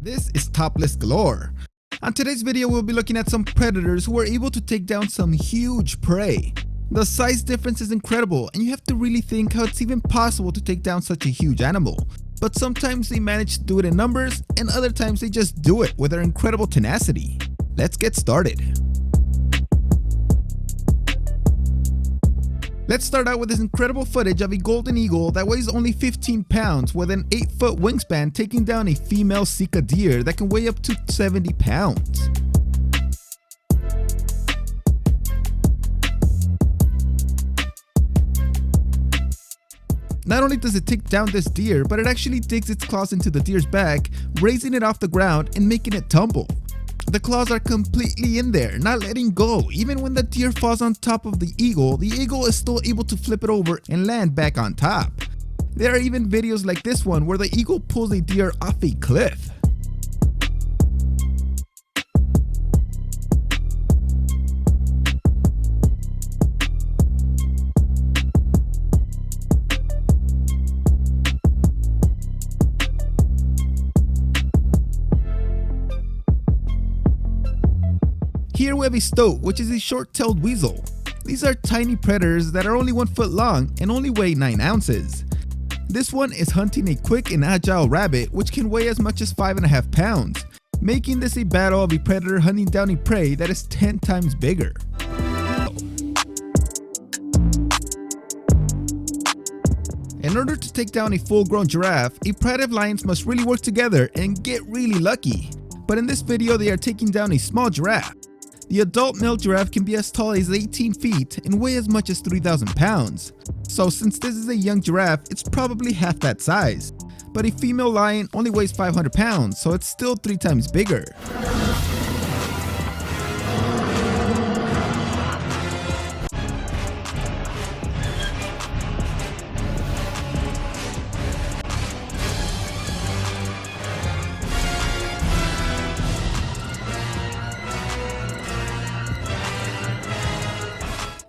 This is Topless Galore. On today's video, we'll be looking at some predators who are able to take down some huge prey. The size difference is incredible, and you have to really think how it's even possible to take down such a huge animal. But sometimes they manage to do it in numbers, and other times they just do it with their incredible tenacity. Let's get started. Let's start out with this incredible footage of a golden eagle that weighs only 15 pounds with an 8-foot wingspan taking down a female Sika deer that can weigh up to 70 pounds. Not only does it take down this deer, but it actually digs its claws into the deer's back, raising it off the ground and making it tumble. The claws are completely in there, not letting go. Even when the deer falls on top of the eagle is still able to flip it over and land back on top. There are even videos like this one where the eagle pulls a deer off a cliff. Here we have a stoat, which is a short-tailed weasel. These are tiny predators that are only 1 foot long and only weigh 9 ounces. This one is hunting a quick and agile rabbit, which can weigh as much as 5.5 pounds, making this a battle of a predator hunting down a prey that is 10 times bigger. In order to take down a full-grown giraffe, a pride of lions must really work together and get really lucky. But in this video, they are taking down a small giraffe. The adult male giraffe can be as tall as 18 feet and weigh as much as 3,000 pounds. So since this is a young giraffe, it's probably half that size. But a female lion only weighs 500 pounds, so it's still 3 times bigger.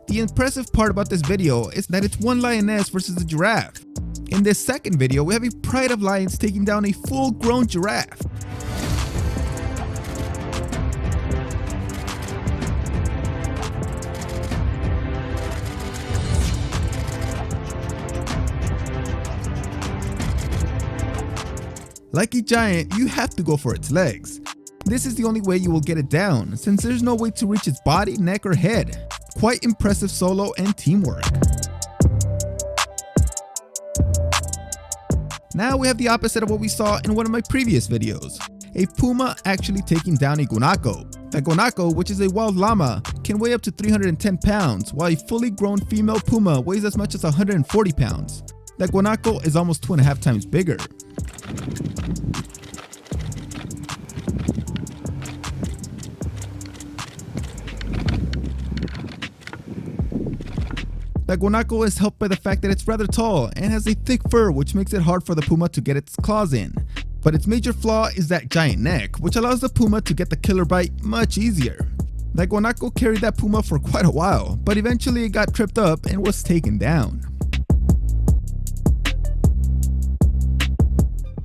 The impressive part about this video is that it's one lioness versus a giraffe. In this second video, we have a pride of lions taking down a full-grown giraffe. Like a giant, you have to go for its legs. This is the only way you will get it down, since there's no way to reach its body, neck, or head. Quite impressive solo and teamwork. Now we have the opposite of what we saw in one of my previous videos. A puma actually taking down a guanaco. The guanaco, which is a wild llama, can weigh up to 310 pounds, while a fully grown female puma weighs as much as 140 pounds. The guanaco is almost 2.5 times bigger. The guanaco is helped by the fact that it's rather tall and has a thick fur, which makes it hard for the puma to get its claws in. But its major flaw is that giant neck, which allows the puma to get the killer bite much easier. The guanaco carried that puma for quite a while, but eventually it got tripped up and was taken down.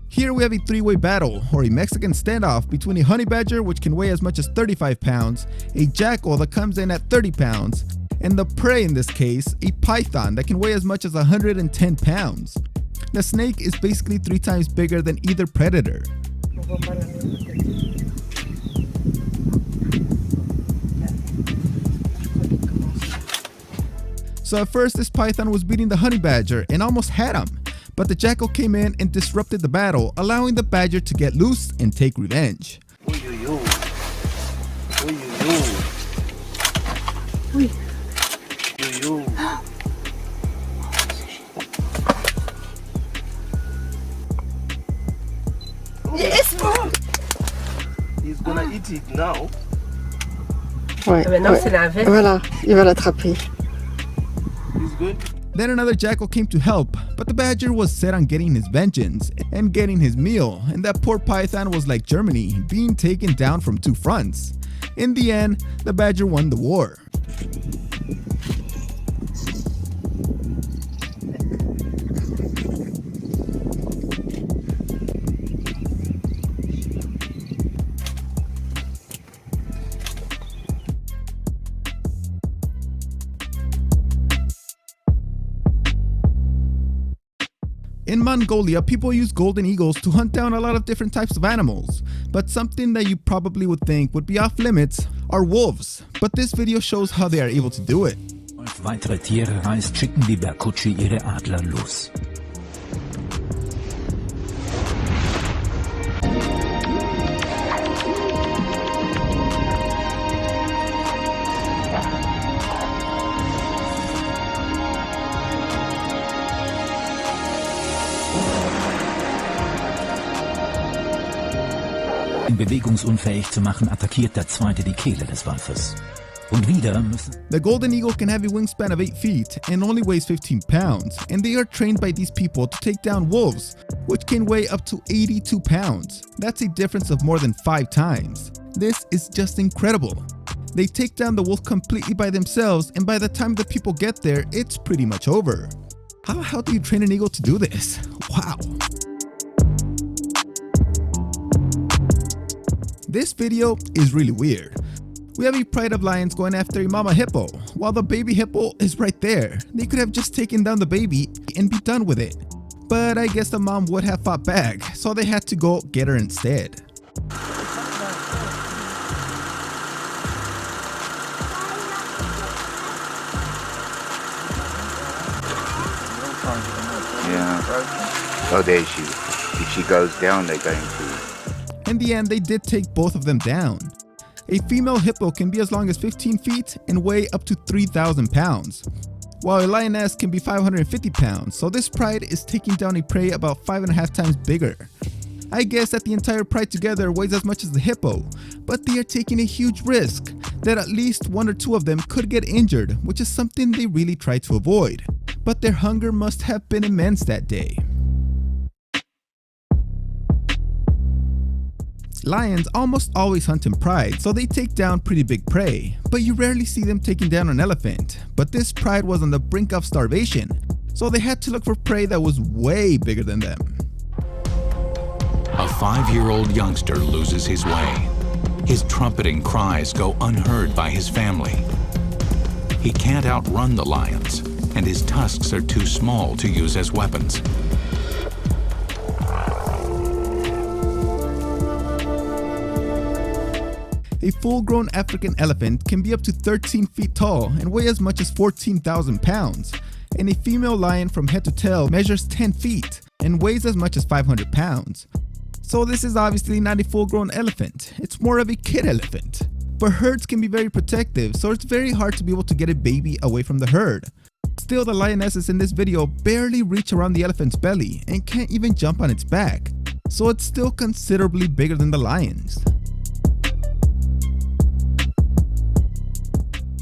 Here we have a three-way battle, or a Mexican standoff, between a honey badger, which can weigh as much as 35 pounds, a jackal that comes in at 30 pounds, and the prey in this case, a python that can weigh as much as 110 pounds. The snake is basically 3 times bigger than either predator. So at first this python was beating the honey badger and almost had him, but the jackal came in and disrupted the battle, allowing the badger to get loose and take revenge. Yes! He's gonna eat it now. Ouais, maintenant c'est l'inverse. Voilà, il va l'attraper. He's good. Then another jackal came to help, but the badger was set on getting his vengeance and getting his meal, and that poor python was like Germany, being taken down from 2 fronts. In the end, the badger won the war. In Mongolia, people use golden eagles to hunt down a lot of different types of animals, but something that you probably would think would be off limits are wolves, but this video shows how they are able to do it. Auf weitere Tiere reißt, schicken die Berkutschi ihre Adler los. Um ihn bewegungsunfähig zu machen, attackiert der zweite die Kehle des Wolfes. Und wieder müssen... The golden eagle can have a wingspan of 8 feet and only weighs 15 pounds, and they are trained by these people to take down wolves, which can weigh up to 82 pounds. That's a difference of more than 5 times. This is just incredible. They take down the wolf completely by themselves, and by the time the people get there, it's pretty much over. How the hell do you train an eagle to do this? Wow. This video is really weird. We have a pride of lions going after a mama hippo, while the baby hippo is right there. They could have just taken down the baby and be done with it. But I guess the mom would have fought back, so they had to go get her instead. Yeah. Oh, there she. If she goes down, they're going to. In the end, they did take both of them down. A female hippo can be as long as 15 feet and weigh up to 3,000 pounds, while a lioness can be 550 pounds, so this pride is taking down a prey about 5.5 times bigger. I guess that the entire pride together weighs as much as the hippo, but they are taking a huge risk that at least 1 or 2 of them could get injured, which is something they really try to avoid. But their hunger must have been immense that day. Lions almost always hunt in pride, so they take down pretty big prey, but you rarely see them taking down an elephant. But this pride was on the brink of starvation, so they had to look for prey that was way bigger than them. A 5-year-old youngster loses his way. His trumpeting cries go unheard by his family. He can't outrun the lions, and his tusks are too small to use as weapons. A full-grown African elephant can be up to 13 feet tall and weigh as much as 14,000 pounds, and a female lion from head to tail measures 10 feet and weighs as much as 500 pounds. So this is obviously not a full-grown elephant, it's more of a kid elephant. But herds can be very protective, so it's very hard to be able to get a baby away from the herd. Still, the lionesses in this video barely reach around the elephant's belly and can't even jump on its back, so it's still considerably bigger than the lions.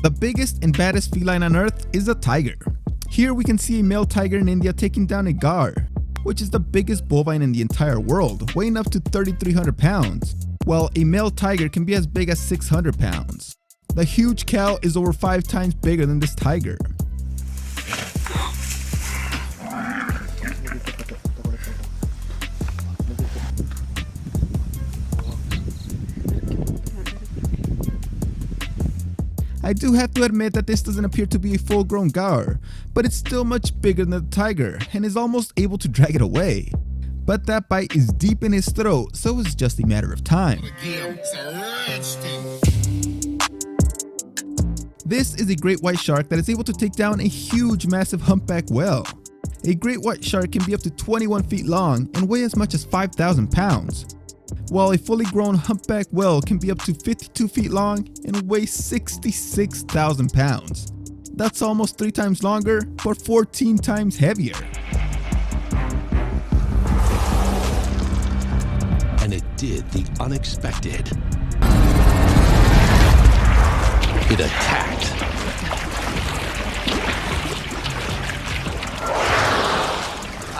The biggest and baddest feline on earth is a tiger. Here we can see a male tiger in India taking down a gaur, which is the biggest bovine in the entire world, weighing up to 3,300 pounds, while a male tiger can be as big as 600 pounds. The huge cow is over 5 times bigger than this tiger. I do have to admit that this doesn't appear to be a full-grown gaur, but it's still much bigger than the tiger and is almost able to drag it away. But that bite is deep in his throat, so it's just a matter of time. This is a great white shark that is able to take down a huge massive humpback whale. A great white shark can be up to 21 feet long and weigh as much as 5,000 pounds. While a fully grown humpback whale can be up to 52 feet long and weigh 66,000 pounds. That's almost 3 times longer, but 14 times heavier. And it did the unexpected. It attacked.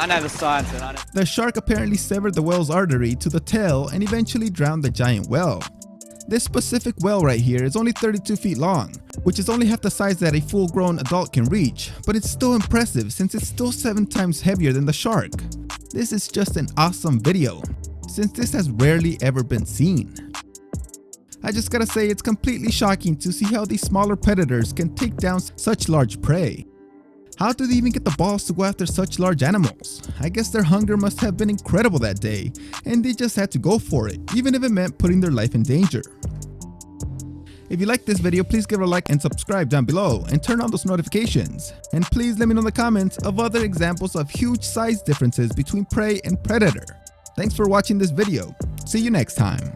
I know the science and I know. The shark apparently severed the whale's artery to the tail and eventually drowned the giant whale. This specific whale right here is only 32 feet long, which is only half the size that a full-grown adult can reach, but it's still impressive since it's still 7 times heavier than the shark. This is just an awesome video, since this has rarely ever been seen. I just gotta say, it's completely shocking to see how these smaller predators can take down such large prey. How do they even get the balls to go after such large animals? I guess their hunger must have been incredible that day, and they just had to go for it, even if it meant putting their life in danger. If you liked this video, please give it a like and subscribe down below, and turn on those notifications. And please let me know in the comments of other examples of huge size differences between prey and predator. Thanks for watching this video. See you next time.